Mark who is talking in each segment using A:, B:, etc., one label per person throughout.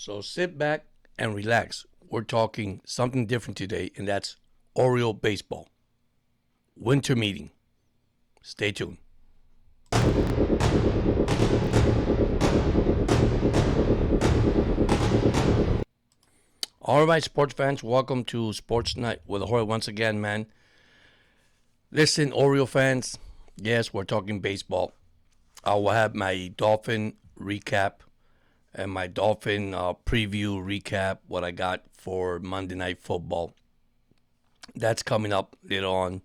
A: So sit back and relax. We're talking something different today, and that's Oriole baseball. Winter meeting. Stay tuned. All right, sports fans, welcome to Sports Night with Ahoy once again, man. Listen, Oriole fans, yes, we're talking baseball. I will have my Dolphin recap and my Dolphin preview recap, what I got for Monday Night Football. That's coming up later on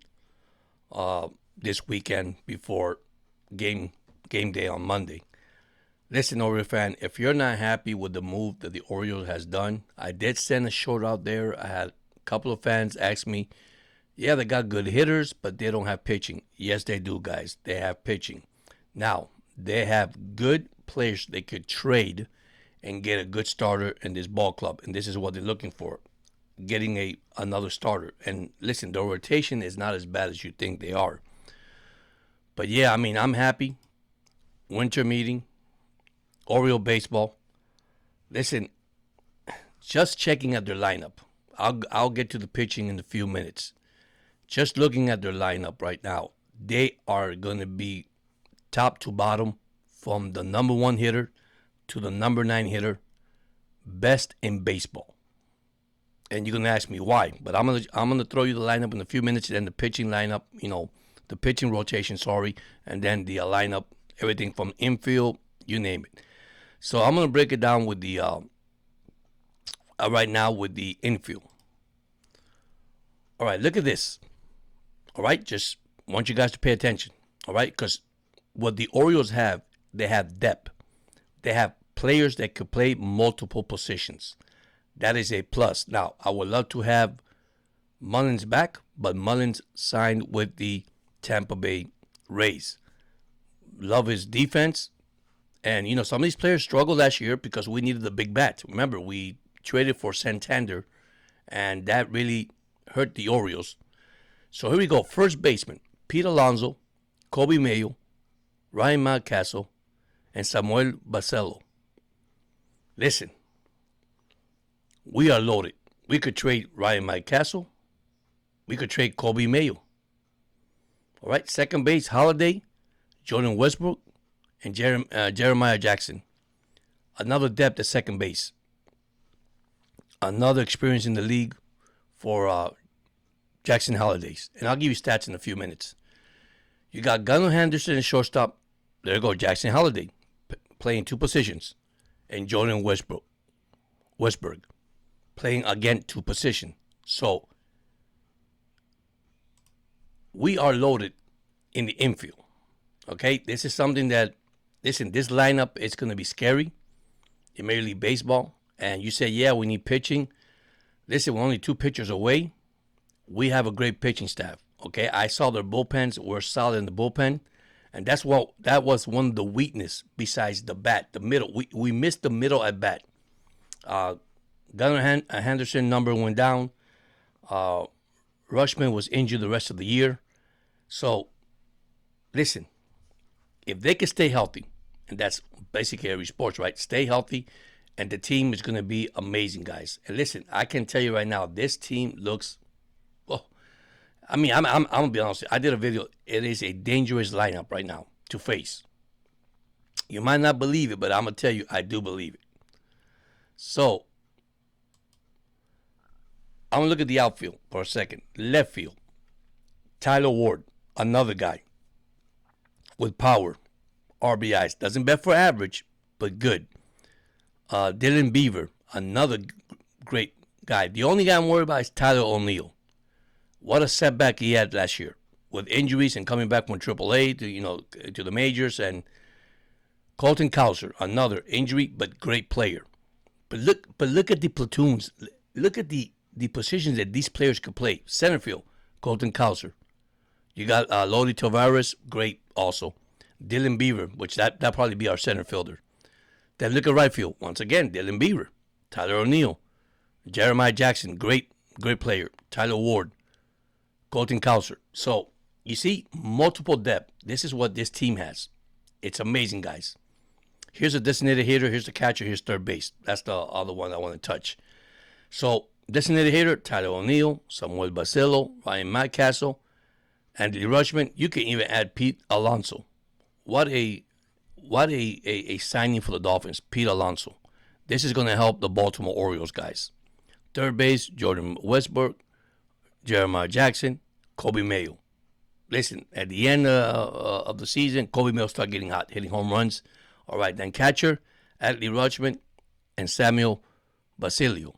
A: this weekend before game day on Monday. Listen, Oriole fan, if you're not happy with the move that the Orioles has done, I did send a short out there. I had a couple of fans ask me, yeah, they got good hitters, but they don't have pitching. Yes, they do, guys. They have pitching. Now, they have good players they could trade and get a good starter in this ball club, and this is what they're looking for, getting another starter. And listen, the rotation is not as bad as you think they are. But yeah, I mean, I'm happy. Winter meeting, Oriole baseball. Listen, just checking at their lineup. I'll get to the pitching in a few minutes. Just looking at their lineup right now, they are going to be top to bottom from the number 1 hitter to the number 9 hitter, best in baseball. And you're gonna ask me why, but I'm gonna throw you the lineup in a few minutes, and then the pitching lineup, the pitching rotation, and then the lineup, everything from infield, you name it. So I'm gonna break it down with the right now with the infield. All right, look at this. All right, just want you guys to pay attention. All right, because what the Orioles have, they have depth. They have players that could play multiple positions. That is a plus. Now, I would love to have Mullins back, but Mullins signed with the Tampa Bay Rays. Love his defense. And, some of these players struggled last year because we needed the big bat. Remember, we traded for Santander, and that really hurt the Orioles. So here we go. First baseman, Pete Alonso, Kobe Mayo, Ryan Mountcastle, and Samuel Basello. Listen, we are loaded. We could trade Ryan Mountcastle. We could trade Kobe Mayo. All right, second base, Holiday, Jordan Westbrook, and Jeremiah Jackson. Another depth at second base. Another experience in the league for Jackson Holidays. And I'll give you stats in a few minutes. You got Gunnar Henderson at shortstop. There you go, Jackson Holiday, playing 2 positions. And Jordan Westberg, playing again 2 positions. So, we are loaded in the infield. Okay, this is something that, listen, this lineup is going to be scary in Major League Baseball. And you say, yeah, we need pitching. Listen, we're only 2 pitchers away. We have a great pitching staff. Okay, I saw their bullpens were solid in the bullpen, and that was one of the weakness besides the bat, the middle. We missed the middle at bat. Gunnar Henderson number went down. Rushman was injured the rest of the year. So, listen, if they can stay healthy, and that's basically every sports, right? Stay healthy, and the team is going to be amazing, guys. And listen, I can tell you right now, this team looks. I mean, I'm gonna be honest. I did a video. It is a dangerous lineup right now to face. You might not believe it, but I'm gonna tell you, I do believe it. So, I'm gonna look at the outfield for a second. Left field, Tyler Ward, another guy with power, RBIs. Doesn't bet for average, but good. Dylan Beaver, another great guy. The only guy I'm worried about is Tyler O'Neill. What a setback he had last year with injuries and coming back from AAA to the majors. And Colton Cowser, another injury but great player. But look at the platoons. Look at the positions that these players could play. Center field, Colton Cowser. You got Lodi Tavares, great also. Dylan Beaver, which that probably be our center fielder. Then look at right field. Once again, Dylan Beaver, Tyler O'Neill, Jeremiah Jackson, great player. Tyler Ward, Colton Cowser. So, you see, multiple depth. This is what this team has. It's amazing, guys. Here's a designated hitter. Here's the catcher. Here's third base. That's the other one I want to touch. So designated hitter: Tyler O'Neill, Samuel Basillo, Ryan Mountcastle, Andy Rushman. You can even add Pete Alonso. What a signing for the Dolphins, Pete Alonso. This is going to help the Baltimore Orioles guys. Third base: Jordan Westbrook, Jeremiah Jackson, Kobe Mayo. Listen, at the end of the season, Kobe Mayo started getting hot, hitting home runs. All right, then catcher: Adley Rutschman and Samuel Basilio.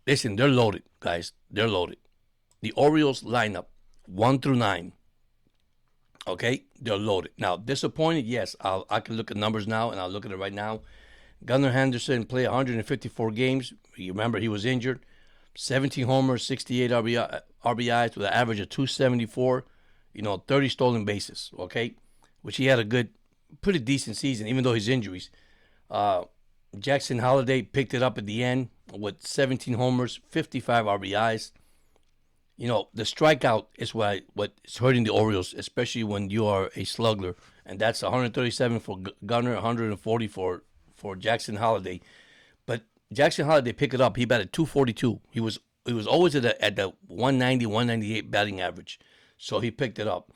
A: Listen, they're loaded, guys. They're loaded. The Orioles lineup, 1 through 9. Okay, they're loaded. Now, disappointed, yes. I can look at numbers now, and I'll look at it right now. Gunnar Henderson played 154 games. You remember he was injured. 17 homers, 68 RBIs with an average of 274. 30 stolen bases. Okay, which he had a good, pretty decent season, even though his injuries. Jackson Holliday picked it up at the end with 17 homers, 55 RBIs. The strikeout is what's hurting the Orioles, especially when you are a slugger, and that's 137 for Gunnar, 140 for Jackson Holliday. But Jackson Holliday picked it up. He batted 242. He was always at the 190, 198 batting average, so he picked it up.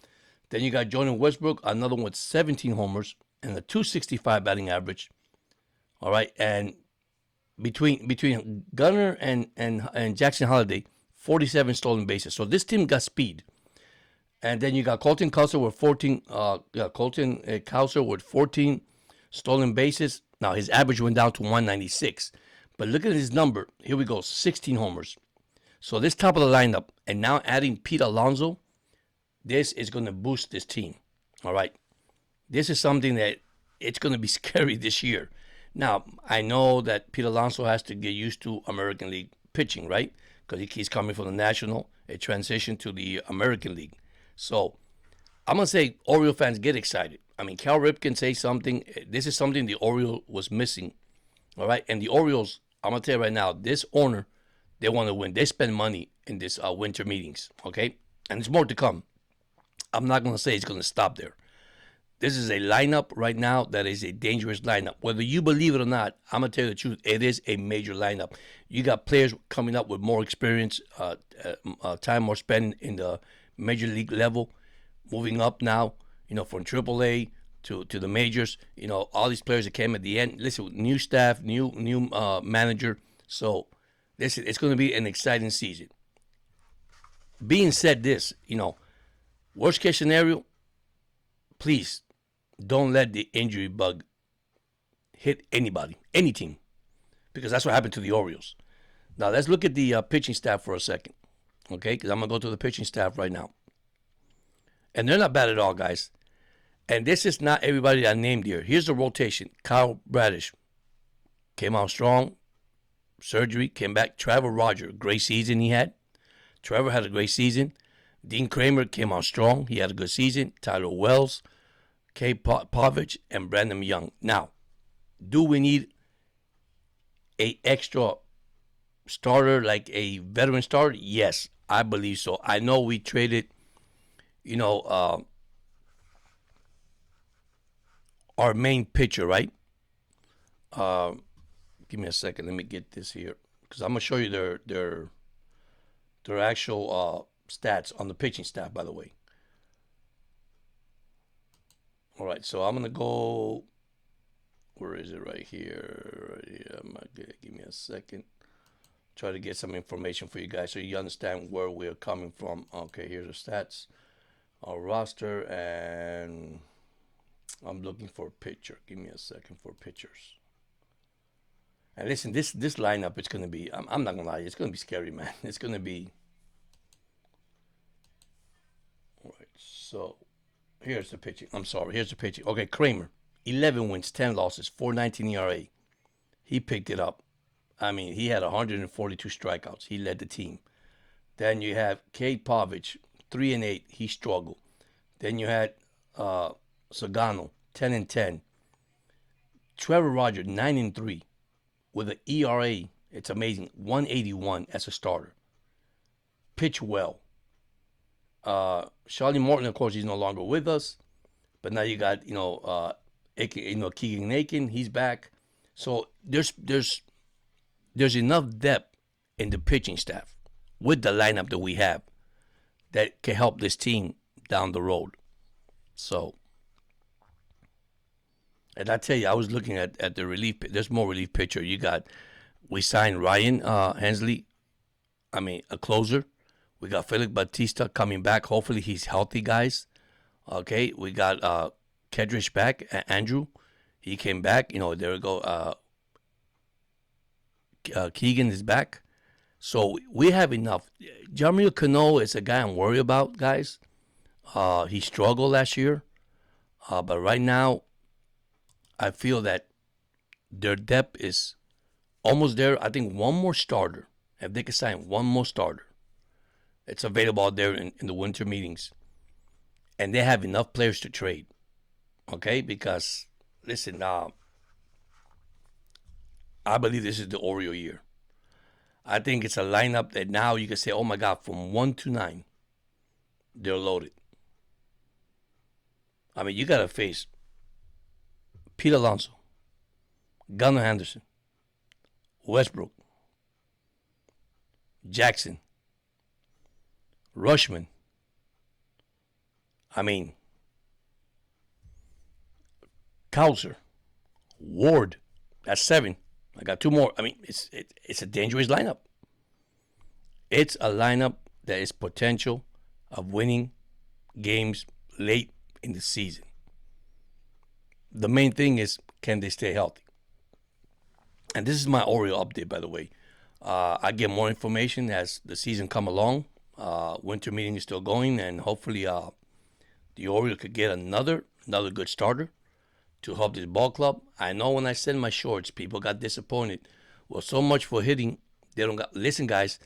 A: Then you got Jordan Westbrook, another one with 17 homers and a 265 batting average. All right, and between Gunnar and Jackson Holliday, 47 stolen bases. So this team got speed. And then you got Colton Cowser with 14. Colton Cowser with 14 stolen bases. Now his average went down to 196. But look at his number. Here we go, 16 homers. So this top of the lineup, and now adding Pete Alonso, this is going to boost this team. All right, this is something that it's going to be scary this year. Now, I know that Pete Alonso has to get used to American League pitching, right? Because he's coming from the National, a transition to the American League. So I'm going to say Oriole fans get excited. I mean, Cal Ripken say something. This is something the Oriole was missing, all right? And the Orioles, I'm going to tell you right now, this owner, they want to win. They spend money in this winter meetings, okay? And there's more to come. I'm not going to say it's going to stop there. This is a lineup right now that is a dangerous lineup. Whether you believe it or not, I'm going to tell you the truth. It is a major lineup. You got players coming up with more experience, time more spent in the major league level, moving up now, from AAA to the majors. All these players that came at the end. Listen, new staff, new manager. So, listen, it's going to be an exciting season. Being said this, worst case scenario, please don't let the injury bug hit anybody, any team, because that's what happened to the Orioles. Now, let's look at the pitching staff for a second, okay? Because I'm going to go to the pitching staff right now. And they're not bad at all, guys. And this is not everybody I named here. Here's the rotation. Kyle Bradish came out strong. Surgery, came back. Trevor Rogers, great season he had. Trevor had a great season. Dean Kramer came out strong. He had a good season. Tyler Wells, Kay Povich, and Brandon Young. Now, do we need a extra starter, like a veteran starter? Yes, I believe so. I know we traded, our main pitcher, right? Give me a second. Let me get this here, because I'm gonna show you their actual stats on the pitching staff, by the way. All right, so I'm gonna go. Where is it? Right here. Right here. Give me a second. Try to get some information for you guys so you understand where we're coming from. Okay, here's the stats, our roster, and I'm looking for a pitcher. Give me a second for pitchers. And listen, this lineup, it's gonna be. I'm not gonna lie, it's gonna be scary, man. It's gonna be. All right, so. Here's the pitching. Here's the pitching. Okay, Kramer, 11 wins, 10 losses, 4.19 ERA. He picked it up. I mean, he had 142 strikeouts. He led the team. Then you have Kate Povich, 3-8. He struggled. Then you had Sagano, 10-10. Trevor Rogers, 9-3, with an ERA. It's amazing, 181 as a starter. Pitch well. Charlie Morton, of course, he's no longer with us. But now you got, Keegan Aiken, he's back. So there's enough depth in the pitching staff with the lineup that we have that can help this team down the road. So, and I tell you, I was looking at the relief. There's more relief pitcher. We signed Ryan Hensley. I mean, a closer. We got Felix Batista coming back. Hopefully, he's healthy, guys. Okay, we got Kedrich back. Andrew, he came back. There we go. Keegan is back. So we have enough. Jamil Cano is a guy I'm worried about, guys. He struggled last year. But right now, I feel that their depth is almost there. I think one more starter, if they can sign one more starter, it's available out there in the winter meetings. And they have enough players to trade. Okay? Because, listen, I believe this is the Oriole year. I think it's a lineup that now you can say, oh my God, from 1 to 9, they're loaded. I mean, you got to face Pete Alonso, Gunnar Henderson, Westbrook, Jackson, Rushman. I mean, Kauser, Ward. That's 7. I got 2 more. I mean, it's a dangerous lineup. It's a lineup that is potential of winning games late in the season. The main thing is, can they stay healthy? And this is my Oriole update, by the way. I get more information as the season come along. Winter meeting is still going, and hopefully the Orioles could get another good starter to help this ball club. I know when I send my shorts, people got disappointed. Well, so much for hitting. They don't got. Listen, guys.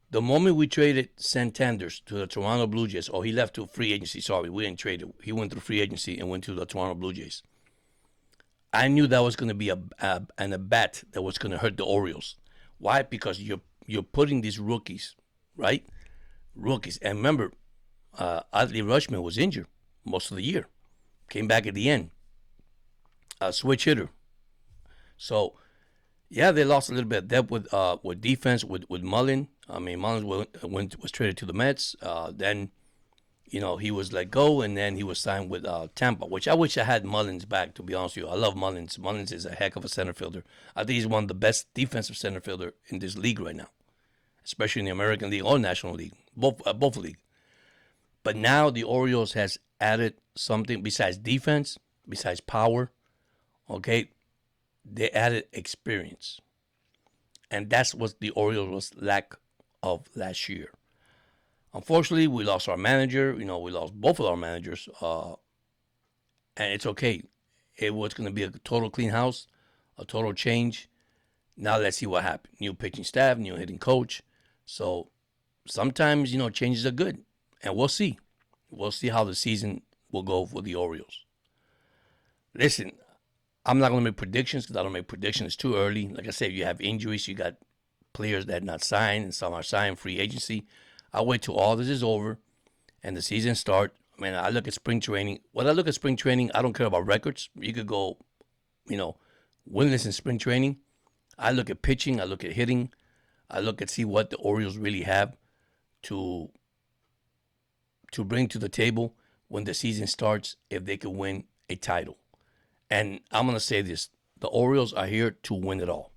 A: The moment we traded Santanders to the Toronto Blue Jays, he left to free agency. Sorry, we didn't trade it. He went through free agency and went to the Toronto Blue Jays. I knew that was going to be a bat that was going to hurt the Orioles. Why? Because you're putting these rookies, right? Rookies. And remember, Adley Rutschman was injured most of the year. Came back at the end. A switch hitter. So, yeah, they lost a little bit of depth with defense with Mullen. I mean, Mullins was traded to the Mets. Then, he was let go, and then he was signed with Tampa, which I wish I had Mullins back, to be honest with you. I love Mullins. Mullins is a heck of a center fielder. I think he's one of the best defensive center fielder in this league right now, especially in the American League or National League, both leagues. But now the Orioles has added something besides defense, besides power. Okay, they added experience. And that's what the Orioles was lack of last year. Unfortunately, we lost our manager. We lost both of our managers. And it's okay. It was going to be a total clean house, a total change. Now let's see what happens. New pitching staff, new hitting coach. So sometimes, changes are good. And we'll see. We'll see how the season will go for the Orioles. Listen, I'm not going to make predictions because I don't make predictions. It's too early. Like I said, you have injuries. You got players that not signed, and some are signed free agency. I'll wait till all this is over and the season start. I mean, I look at spring training. When I look at spring training, I don't care about records. You could go, winless in spring training. I look at pitching. I look at hitting. I look at see what the Orioles really have to bring to the table when the season starts if they could win a title. And I'm gonna say this: the Orioles are here to win it all.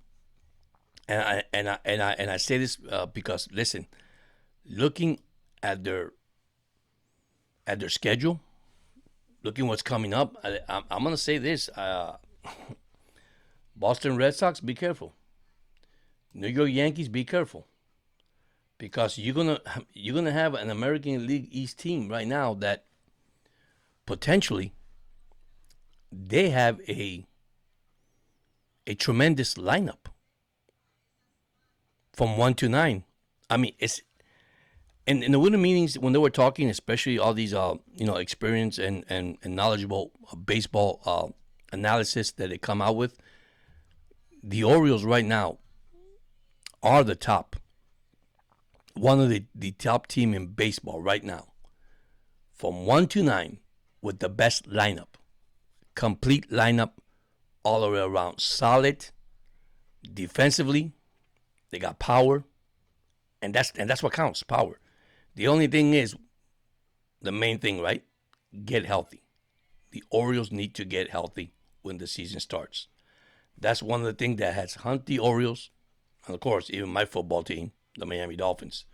A: And I say this because listen, looking at their schedule, looking what's coming up, I'm gonna say this: Boston Red Sox, be careful. New York Yankees, be careful, because you're gonna have an American League East team right now that potentially they have a tremendous lineup from 1 to 9. I mean, it's in the winter meetings when they were talking, especially all these experienced and knowledgeable baseball analysis that they come out with. The Orioles right now are the top, one of the top team in baseball right now, from 1 to 9 with the best lineup complete lineup all the way around. Solid defensively. They got power, and that's what counts. Power. The only thing is the main thing, right? Get healthy. The Orioles need to get healthy when the season starts. That's one of the things that has hunted the Orioles, and of course, even my football team, the Miami Dolphins.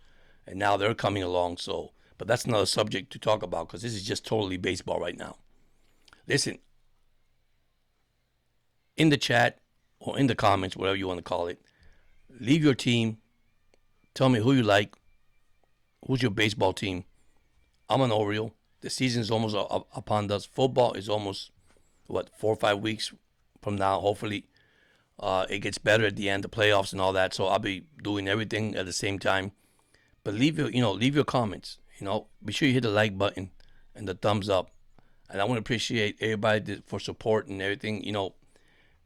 A: And now they're coming along, so, but that's another subject to talk about because this is just totally baseball right now. Listen, in the chat or in the comments, whatever you want to call it, leave your team. Tell me who you like. Who's your baseball team? I'm an Oriole. The season is almost upon us. Football is almost, 4 or 5 weeks from now. Hopefully, it gets better at the end, the playoffs and all that. So I'll be doing everything at the same time. But leave your comments. Be sure you hit the like button and the thumbs up. And I want to appreciate everybody for support and everything.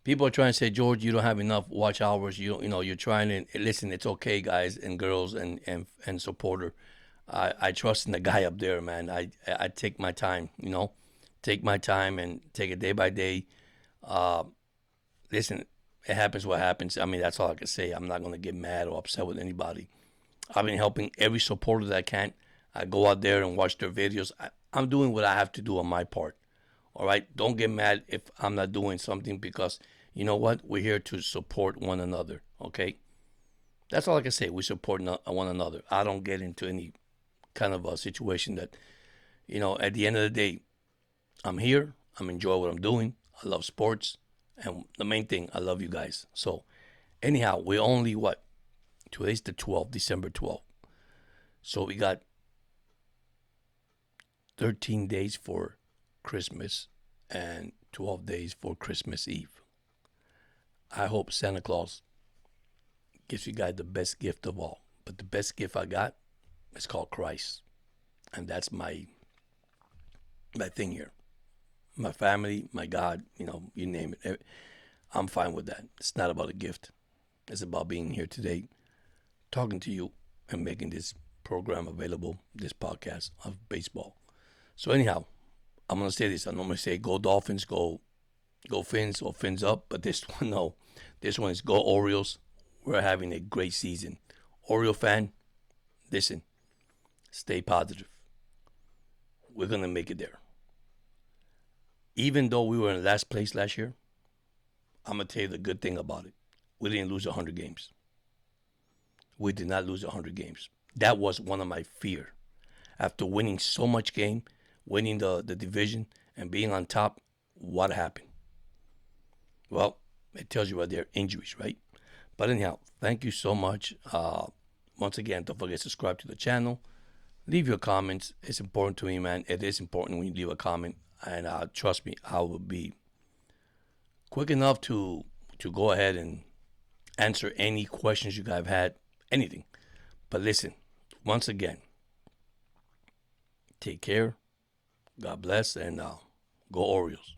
A: People are trying to say, George, you don't have enough watch hours. You're trying to listen. It's okay, guys and girls and supporter. I trust in the guy up there, man. I take my time, take my time and take it day by day. Listen, it happens what happens. I mean, that's all I can say. I'm not going to get mad or upset with anybody. I've been helping every supporter that I can. I go out there and watch their videos. I'm doing what I have to do on my part. All right? Don't get mad if I'm not doing something because, you know what? We're here to support one another, okay? That's all I can say. We support one another. I don't get into any kind of a situation that, at the end of the day, I'm here. I'm enjoying what I'm doing. I love sports. And the main thing, I love you guys. So, anyhow, we're only Today's the 12th, December 12th. So we got 13 days for Christmas and 12 days for Christmas Eve. I hope Santa Claus gives you guys the best gift of all. But the best gift I got is called Christ. And that's my thing here. My family, my God, you name it. I'm fine with that. It's not about a gift. It's about being here today, talking to you and making this program available, this podcast of baseball. So anyhow, I'm going to say this. I normally say go Dolphins, go Fins or Fins up. But this one, no. This one is go Orioles. We're having a great season. Oriole fan, listen, stay positive. We're going to make it there. Even though we were in last place last year, I'm going to tell you the good thing about it. We didn't lose 100 games. We did not lose 100 games. That was one of my fear. After winning so much game, winning the division, and being on top, what happened? Well, it tells you right there, injuries, right? But anyhow, thank you so much. Once again, don't forget to subscribe to the channel. Leave your comments. It's important to me, man. It is important when you leave a comment. And trust me, I will be quick enough to go ahead and answer any questions you guys have had, anything. But listen, once again, take care. God bless, and go Orioles.